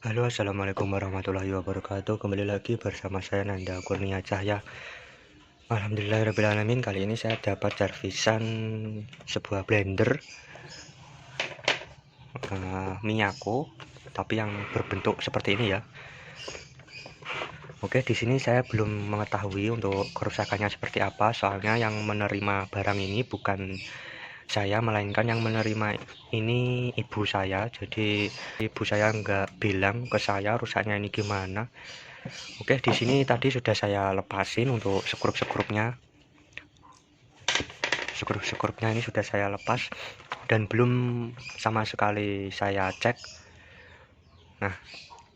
Halo, assalamualaikum warahmatullahi wabarakatuh. Kembali lagi bersama saya Nanda Kurnia Cahya. Alhamdulillahirrahmanirrahim. Kali ini saya dapat servisan sebuah blender Miyako, tapi yang berbentuk seperti ini ya. Oke, di sini saya belum mengetahui untuk kerusakannya seperti apa, soalnya yang menerima barang ini bukan saya, melainkan yang menerima ini ibu saya. Jadi ibu saya nggak bilang ke saya rusaknya ini gimana. Oke, di sini tadi sudah saya lepasin untuk sekrup-sekrupnya. Sekrup-sekrupnya ini sudah saya lepas dan belum sama sekali saya cek. Nah,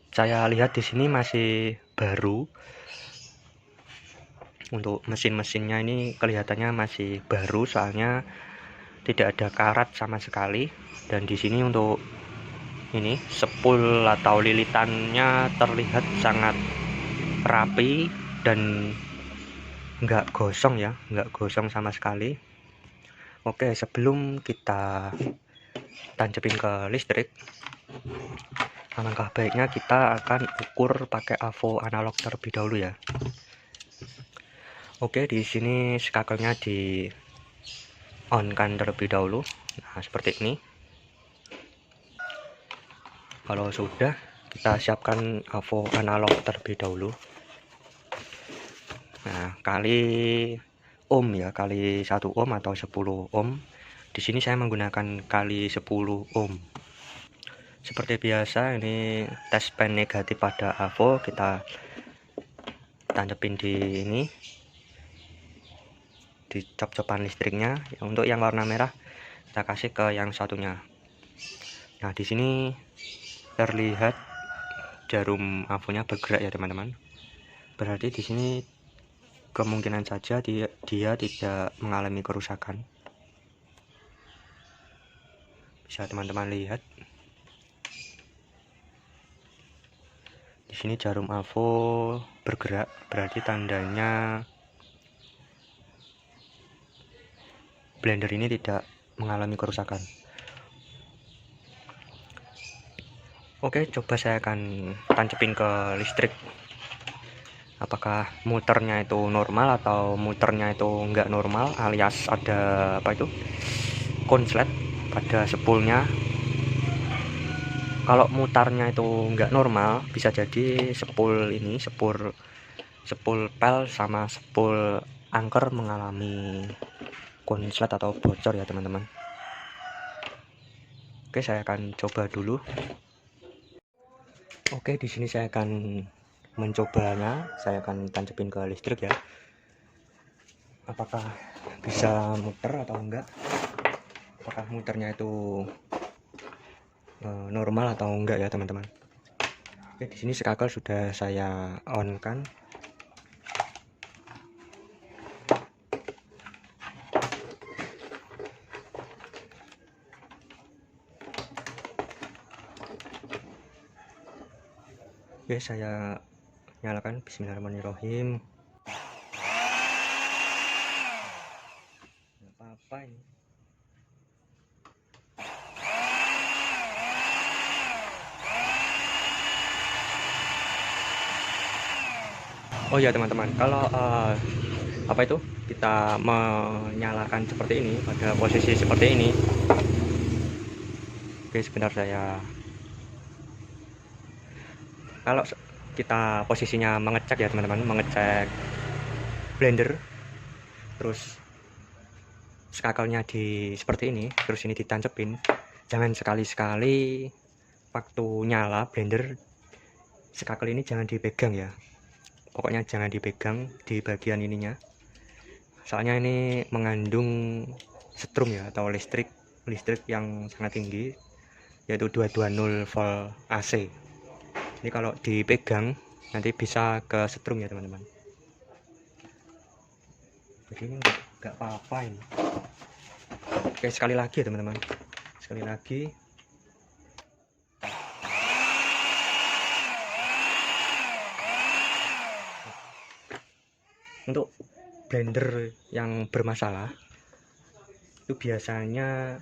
saya lihat di sini masih baru. Untuk mesin-mesinnya ini kelihatannya masih baru, soalnya tidak ada karat sama sekali. Dan di sini untuk ini spool atau lilitannya terlihat sangat rapi dan nggak gosong ya, nggak gosong sama sekali. Oke, sebelum kita tancepin ke listrik, alangkah baiknya kita akan ukur pakai avo analog terlebih dahulu ya. Oke, di sini skakelnya di on kan terlebih dahulu. Nah, seperti ini. Kalau sudah, kita siapkan avo analog terlebih dahulu. Nah, kali ohm ya, kali 1 ohm atau 10 ohm. Di sini saya menggunakan kali 10 ohm. Seperti biasa, ini tes pen negatif pada avo kita tancepin di ini, di cop-copan listriknya. Untuk yang warna merah kita kasih ke yang satunya. Nah, di sini terlihat jarum avonya bergerak ya teman-teman. Berarti di sini kemungkinan saja dia tidak mengalami kerusakan. Bisa teman-teman lihat. Di sini jarum avo bergerak, berarti tandanya blender ini tidak mengalami kerusakan. Oke, coba saya akan tancepin ke listrik. Apakah muternya itu normal atau muternya itu enggak normal, alias ada apa itu, konslet pada spoolnya. Kalau mutarnya itu enggak normal, bisa jadi spool ini, spool pel sama spool angker mengalami konslet atau bocor ya teman-teman. Oke, saya akan coba dulu. Oke, di sini saya akan mencobanya. Saya akan tancepin ke listrik ya. Apakah bisa muter atau enggak? Apakah muternya itu normal atau enggak ya teman-teman? Oke, di sini skakel sudah saya on kan. Oke, saya nyalakan. Bismillahirrahmanirrahim. Nggak apa-apa ini. Oh ya teman-teman, kalau apa itu, kita menyalakan seperti ini pada posisi seperti ini. Oke, sebentar saya. Kalau kita posisinya mengecek ya teman-teman, mengecek blender, terus skakelnya di seperti ini, terus ini ditancepin, jangan sekali-sekali waktu nyala blender skakel ini jangan dipegang ya. Pokoknya jangan dipegang di bagian ininya, soalnya ini mengandung setrum ya, atau listrik yang sangat tinggi, yaitu 220 volt AC. Ini kalau dipegang nanti bisa ke setrum ya teman-teman. Jadi ini nggak apa-apa ini. Oke, sekali lagi ya teman-teman, sekali lagi. Untuk blender yang bermasalah itu biasanya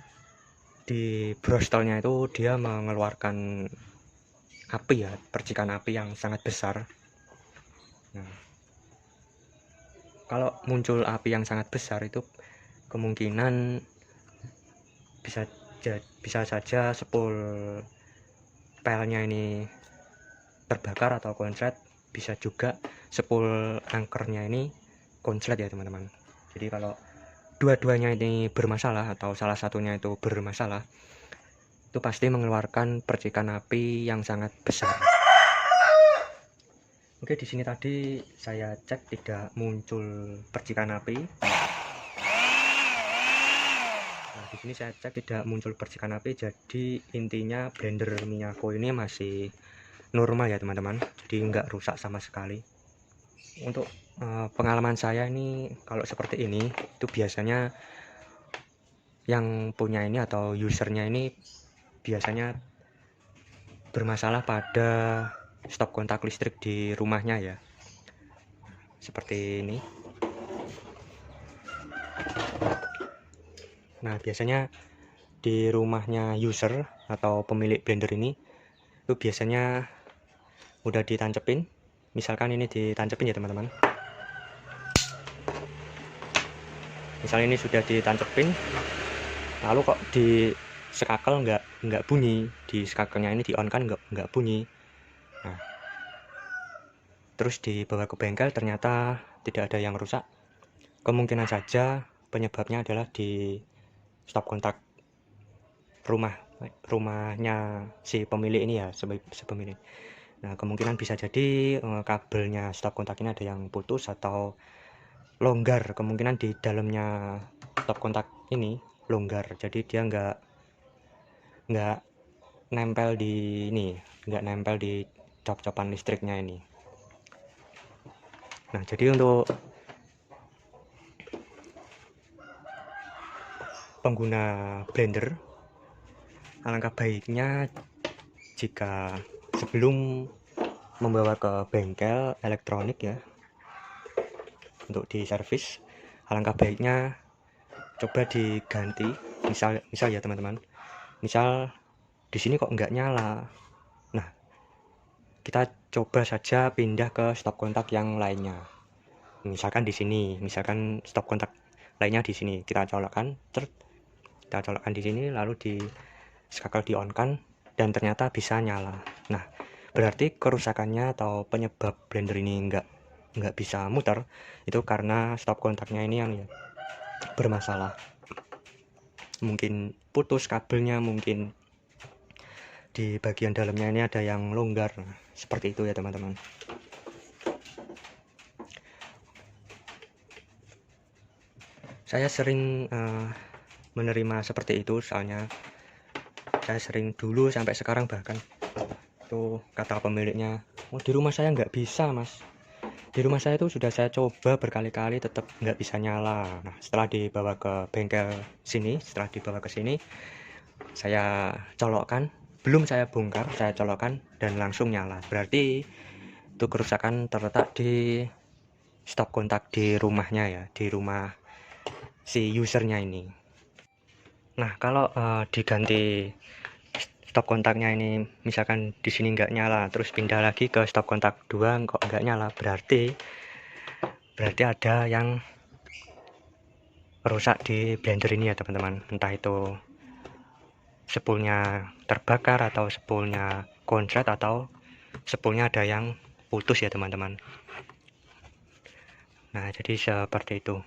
di brostelnya itu dia mengeluarkan api ya, percikan api yang sangat besar. Nah, kalau muncul api yang sangat besar itu kemungkinan bisa saja spool pelnya ini terbakar atau konslet, bisa juga spool angkernya ini konslet ya teman-teman. Jadi kalau dua-duanya ini bermasalah atau salah satunya itu bermasalah, itu pasti mengeluarkan percikan api yang sangat besar. Oke, di sini tadi saya cek tidak muncul percikan api. Nah, di sini saya cek tidak muncul percikan api, jadi intinya blender Miyako ini masih normal ya teman-teman, jadi nggak rusak sama sekali. Untuk pengalaman saya ini kalau seperti ini itu biasanya yang punya ini atau usernya ini biasanya bermasalah pada stop kontak listrik di rumahnya ya, seperti ini. Nah, biasanya di rumahnya user atau pemilik blender ini itu biasanya udah ditancepin, misalkan ini ditancepin ya teman-teman, misalnya ini sudah ditancepin, lalu kok di skakel nggak bunyi, di skakelnya ini di on kan nggak bunyi. Nah, terus dibawa ke bengkel ternyata tidak ada yang rusak, kemungkinan saja penyebabnya adalah di stop kontak rumahnya si pemilik ini ya, sepemilik. Nah, kemungkinan bisa jadi kabelnya stop kontak ini ada yang putus atau longgar, kemungkinan di dalamnya stop kontak ini longgar, jadi dia nggak nempel di ini, nggak nempel di cop-copan listriknya ini. Nah, jadi untuk pengguna blender, alangkah baiknya jika sebelum membawa ke bengkel elektronik ya untuk diservis, alangkah baiknya coba diganti. Misal ya teman-teman, misal di sini kok nggak nyala, nah kita coba saja pindah ke stop kontak yang lainnya. Misalkan di sini, misalkan stop kontak lainnya di sini, kita colokkan di sini, lalu di skakel di on kan, dan ternyata bisa nyala. Nah, berarti kerusakannya atau penyebab blender ini nggak bisa muter itu karena stop kontaknya ini yang bermasalah, mungkin putus kabelnya, mungkin di bagian dalamnya ini ada yang longgar. Nah, seperti itu ya teman-teman. Saya sering menerima seperti itu, soalnya saya sering dulu sampai sekarang bahkan itu kata pemiliknya, oh, di rumah saya nggak bisa mas, di rumah saya itu sudah saya coba berkali-kali tetap nggak bisa nyala. Nah, setelah dibawa ke bengkel sini, setelah dibawa ke sini, saya colokkan, belum saya bongkar, saya colokkan dan langsung nyala. Berarti itu kerusakan terletak di stop kontak di rumahnya ya, di rumah si usernya ini. Nah, kalau diganti stop kontaknya ini, misalkan di sini nggak nyala, terus pindah lagi ke stop kontak 2 kok nggak nyala, berarti ada yang rusak di blender ini ya teman-teman. Entah itu spoolnya terbakar atau spoolnya konslet atau spoolnya ada yang putus ya teman-teman. Nah, jadi seperti itu.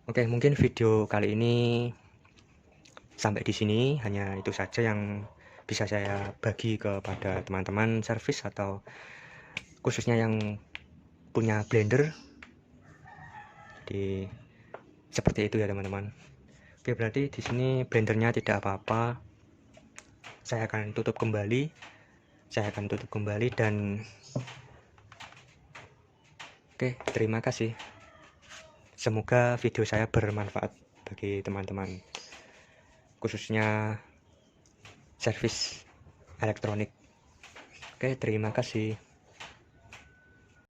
Oke, mungkin video kali ini sampai di sini, hanya itu saja yang bisa saya bagi kepada teman-teman servis atau khususnya yang punya blender. Jadi seperti itu ya teman-teman. Oke, berarti di sini blendernya tidak apa-apa. Saya akan tutup kembali. Dan oke, terima kasih. Semoga video saya bermanfaat bagi teman-teman, khususnya servis elektronik. Oke, terima kasih.